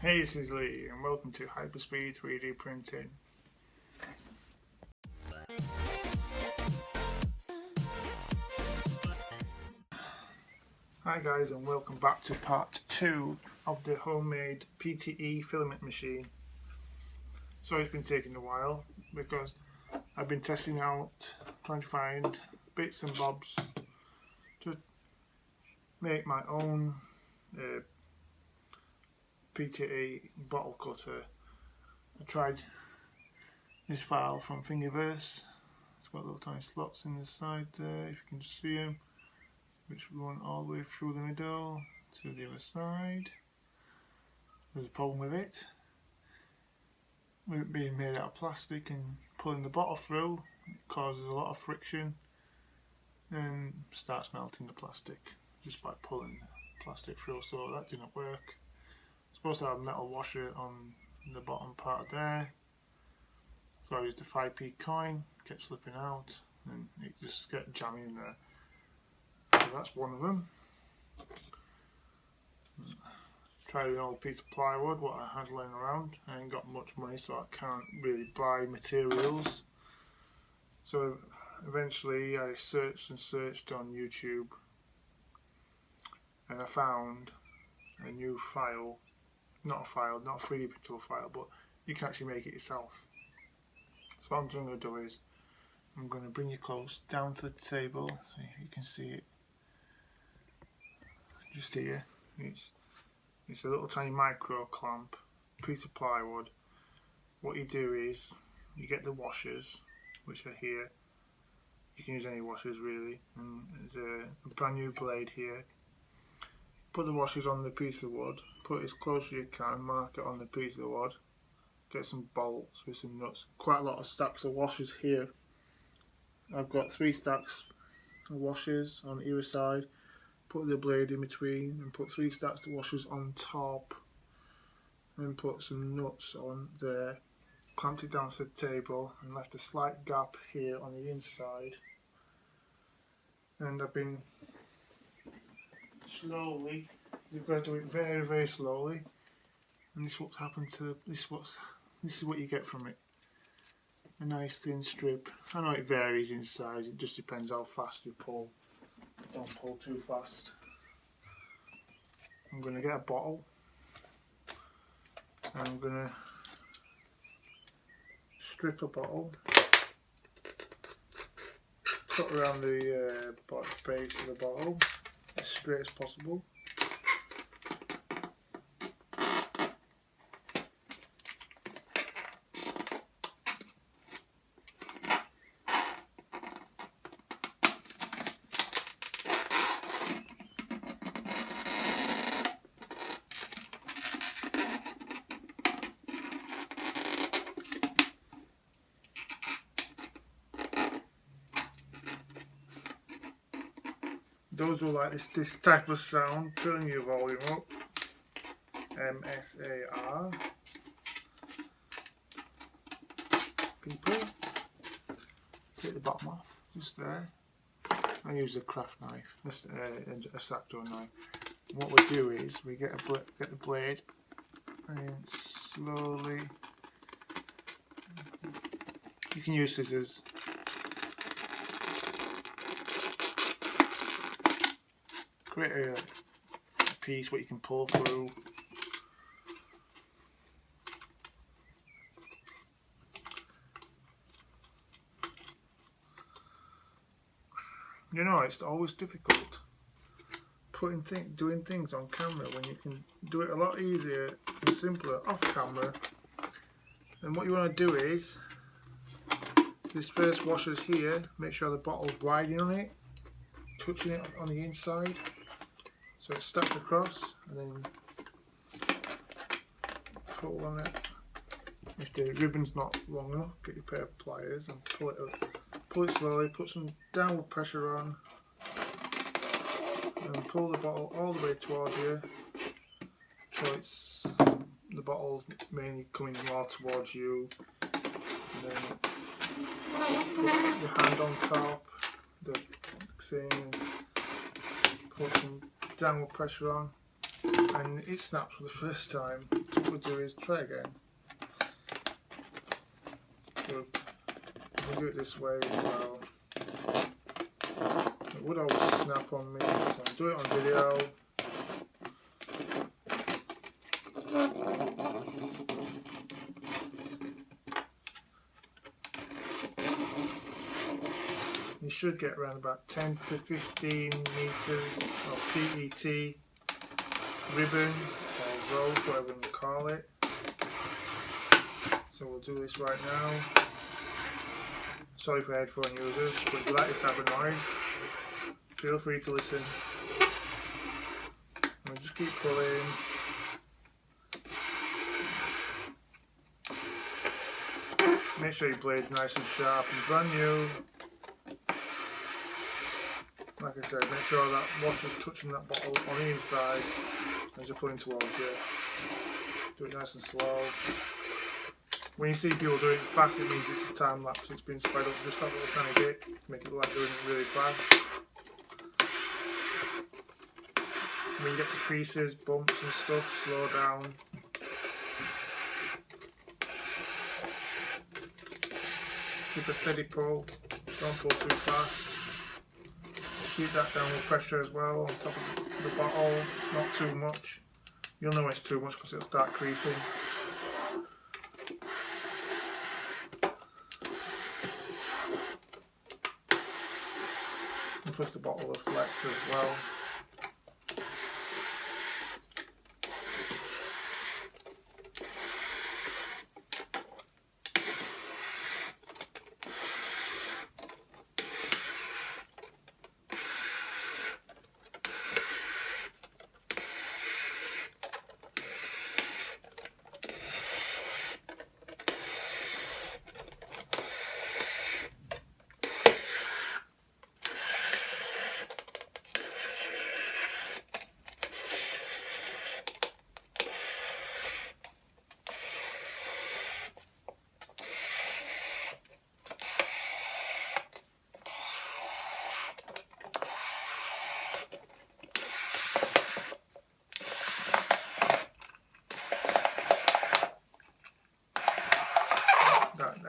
Hey, this is Lee and welcome to Hyperspeed 3D Printing. Hi guys, and welcome back to part 2 of the homemade PTE filament machine. So it's been taking a while because I've been testing out, trying to find bits and bobs to make my own PTE bottle cutter. I tried this file from Thingiverse. It's got little tiny slots in the side there, if you can just see them, which run all the way through the middle to the other side. There's a problem with it. With it being made out of plastic and pulling the bottle through, it causes a lot of friction and starts melting the plastic just by pulling the plastic through, so that didn't work. Supposed to have a metal washer on the bottom part there, so I used a 5p coin, kept slipping out and it just kept jamming in there. So that's one of them. Tried an old piece of plywood what I had laying around. I ain't got much money, so I can't really buy materials, so eventually I searched and searched on YouTube and I found a new file. Not a 3D printable file, but you can actually make it yourself. So what I'm going to do is I'm going to bring you close down to the table so you can see it just here. It's a little tiny micro clamp piece of plywood. What you do is you get the washers, which are here. You can use any washers really, and there's a brand new blade here. Put the washers on the piece of wood, put it as close as you can, mark it on the piece of wood, get some bolts with some nuts. Quite a lot of stacks of washers here. I've got 3 stacks of washers on either side, put the blade in between and put 3 stacks of washers on top and put some nuts on there, clamped it down to the table and left a slight gap here on the inside, and I've been slowly, you've got to do it very, very slowly, and this is what's happened to this is what you get from it. A nice thin strip. I know it varies in size, it just depends how fast you pull. Don't pull too fast. I'm going to get a bottle and I'm going to strip a bottle, cut around the base of the bottle as straight as possible. Those will like this type of sound, turning your volume up. MSAR. People. Take the bottom off, just there. I use a craft knife, a X-Acto knife. What we do is we get the blade and slowly. You can use scissors. Create a piece what you can pull through. You know, it's always difficult doing things on camera when you can do it a lot easier and simpler off camera. And what you want to do is this first washer's here. Make sure the bottle's riding on it, touching it on the inside. So it's stacked across, and then pull on it. If the ribbon's not long enough, get your pair of pliers and pull it up. Pull it slowly, put some downward pressure on, and pull the bottle all the way towards you. So the bottle's mainly coming more towards you. And then put your hand on top, the thing, put some downward pressure on, and and it snaps for the first time. So what we'll do is try again. We'll do it this way as well. It would always snap on me, so I'll do it on video. You should get around about 10 to 15 meters of PET ribbon or rope, whatever you call it. So we'll do this right now. Sorry for headphone users, but if you like this type of noise, feel free to listen. And just keep pulling. Make sure your blade's nice and sharp and brand new. Like I said, make sure that washer's touching that bottle on the inside as you're pulling towards you. Do it nice and slow. When you see people doing it fast, it means it's a time lapse. It's been sped up just that little tiny bit, make it look like doing it really fast. When you get to creases, bumps and stuff, slow down. Keep a steady pull, don't pull too fast. Keep that downward pressure as well on top of the bottle, not too much. You'll know it's too much because it'll start creasing. And plus the bottle will flex as well.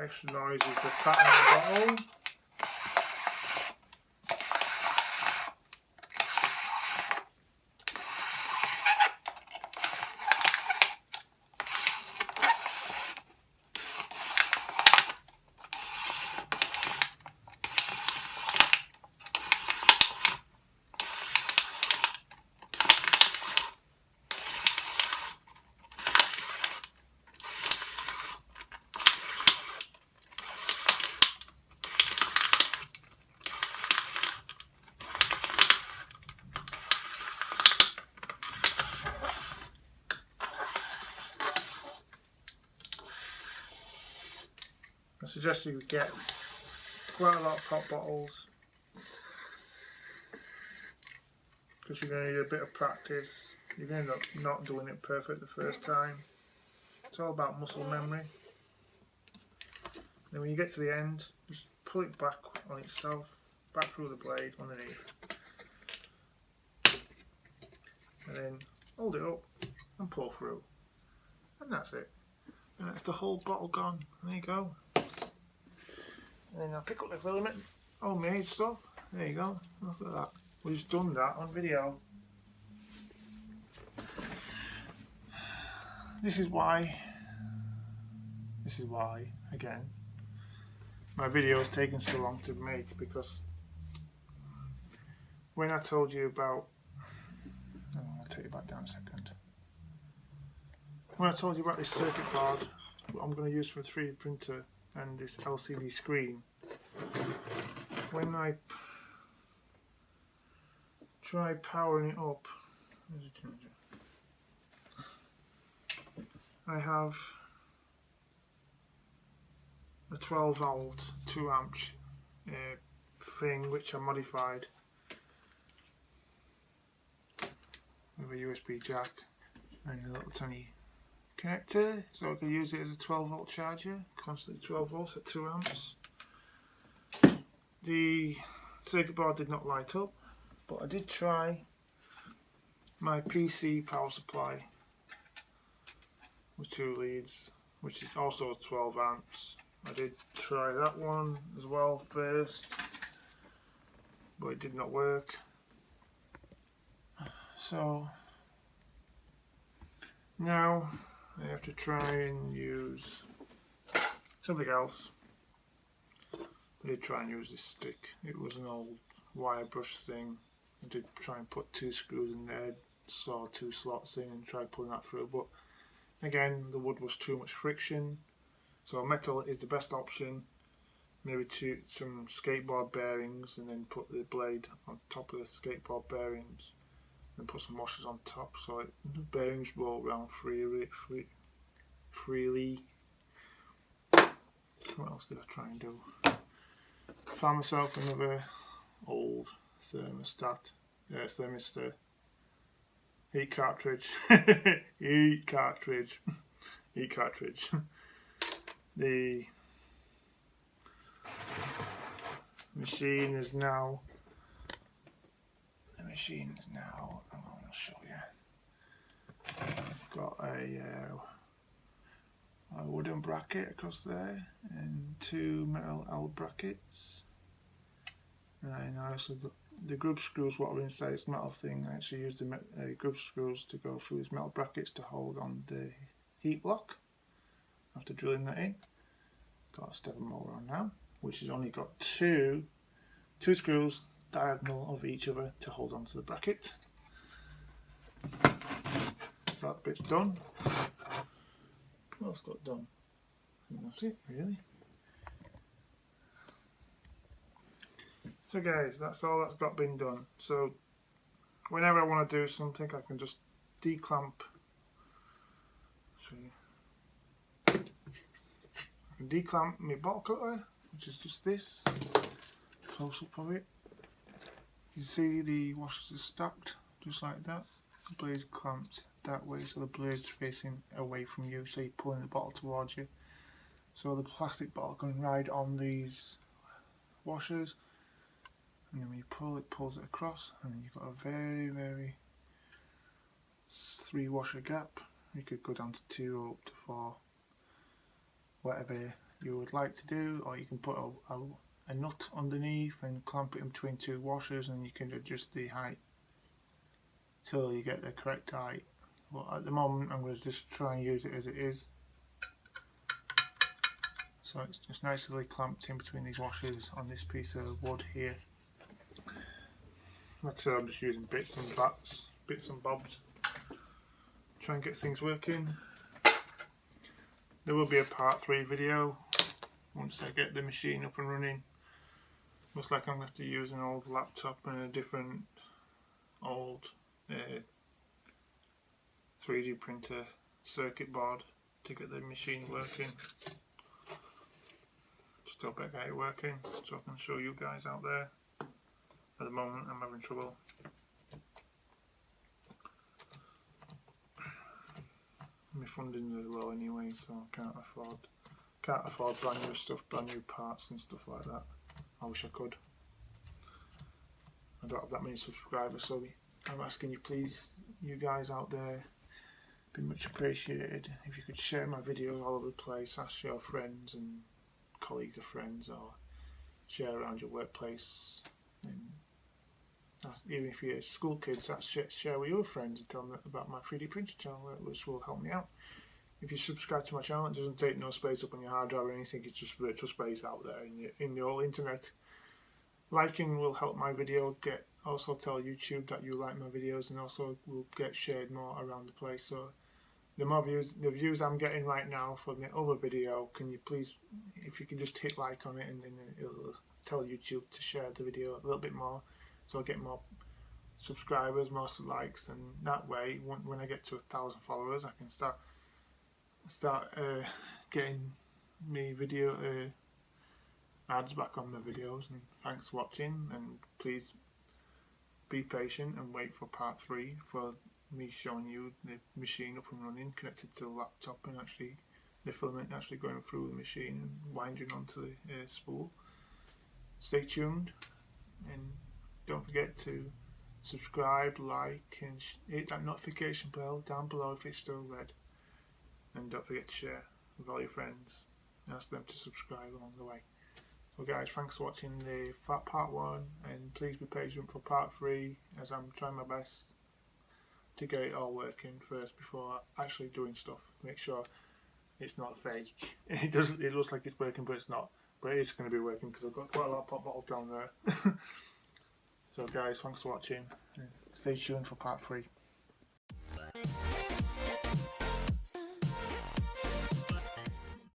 Extra noise is the pattern of the bottle. I suggest you get quite a lot of pop bottles because you're going to need a bit of practice. You're going to end up not doing it perfect the first time. It's all about muscle memory. Then when you get to the end, just pull it back on itself, back through the blade underneath. And then hold it up and pull through. And that's it. And that's the whole bottle gone. There you go. And then I'll pick up the filament, homemade stuff. There you go. Look at that. We've just done that on video. This is why, again, my video is taking so long to make, because when I told you about, I'll take you back down a second. When I told you about this circuit board, what I'm going to use for a 3D printer and this LCD screen, when I try powering it up, I have a 12 volt 2 amp thing which I modified with a USB jack and a little tiny connector, so I can use it as a 12 volt charger, constantly 12 volts at 2 amps. The circuit board did not light up, but I did try my PC power supply with 2 leads, which is also 12 amps. I did try that one as well first, but it did not work. So now I have to try and use something else. I did try and use this stick. It was an old wire brush thing. I did try and put 2 screws in there, saw 2 slots in and tried pulling that through, but again the wood was too much friction, so metal is the best option. Maybe some skateboard bearings, and then put the blade on top of the skateboard bearings and put some washers on top so the bearings roll around freely. What else did I try and do? Found myself another old thermistor, heat cartridge, heat cartridge. The machine is now, I'm going to show you, got a wooden bracket across there and 2 metal L brackets, and I also got the grub screws. What are inside this metal thing, I actually used the grub screws to go through these metal brackets to hold on the heat block after drilling that in. Got a stepper motor on now, which has only got two screws diagonal of each other to hold onto the bracket. So that bit's done. What else got done? I think that's it, really. So guys, that's all that's got been done. So whenever I want to do something, I can just declamp. I can declamp my bottle cutter, which is just this. Close up of it. You can see the washers are stacked just like that. The blade clamped that way, so the blade's facing away from you, so you're pulling the bottle towards you. So the plastic bottle can ride on these washers, and then when you pull, it pulls it across, and then you've got a very 3 washer gap. You could go down to 2 or up to 4, whatever you would like to do, or you can put a nut underneath and clamp it in between 2 washers, and you can adjust the height till you get the correct height. But at the moment I'm going to just try and use it as it is. So it's just nicely clamped in between these washers on this piece of wood here. Like I said, I'm just using bits and bobs, try and get things working. There will be a part 3 video once I get the machine up and running. Looks like I'm going to have to use an old laptop and a different old 3D printer circuit board to get the machine working. Still better get it working so I can show you guys out there. At the moment I'm having trouble. My funding is low anyway, so I can't afford brand new stuff, brand new parts and stuff like that. I wish I could. I don't have that many subscribers, so I'm asking you, please, you guys out there, be much appreciated if you could share my videos all over the place. Ask your friends and colleagues of friends, or share around your workplace, and even if you're school kids, share with your friends and tell them about my 3D printer channel, which will help me out. If you subscribe to my channel, it doesn't take no space up on your hard drive or anything, it's just virtual space out there in the whole internet. Liking will help my video also tell YouTube that you like my videos, and also will get shared more around the place. So the views I'm getting right now for the other video, can you please, if you can just hit like on it, and then it'll tell YouTube to share the video a little bit more, so I'll get more subscribers, more likes, and that way when I get to 1,000 followers I can start getting me video ads back on my videos. And thanks for watching, and please be patient and wait for part 3 for me showing you the machine up and running, connected to the laptop, and actually the filament actually going through the machine and winding onto the spool. Stay tuned, and don't forget to subscribe, like, and hit that notification bell down below if it's still red. And don't forget to share with all your friends and ask them to subscribe along the way. So guys, thanks for watching the part 1, and please be patient for part 3 as I'm trying my best to get it all working first before actually doing stuff. Make sure it's not fake. It looks like it's working, but it's not. But it is going to be working because I've got quite a lot of pop bottles down there. So guys, thanks for watching. Stay tuned for part 3.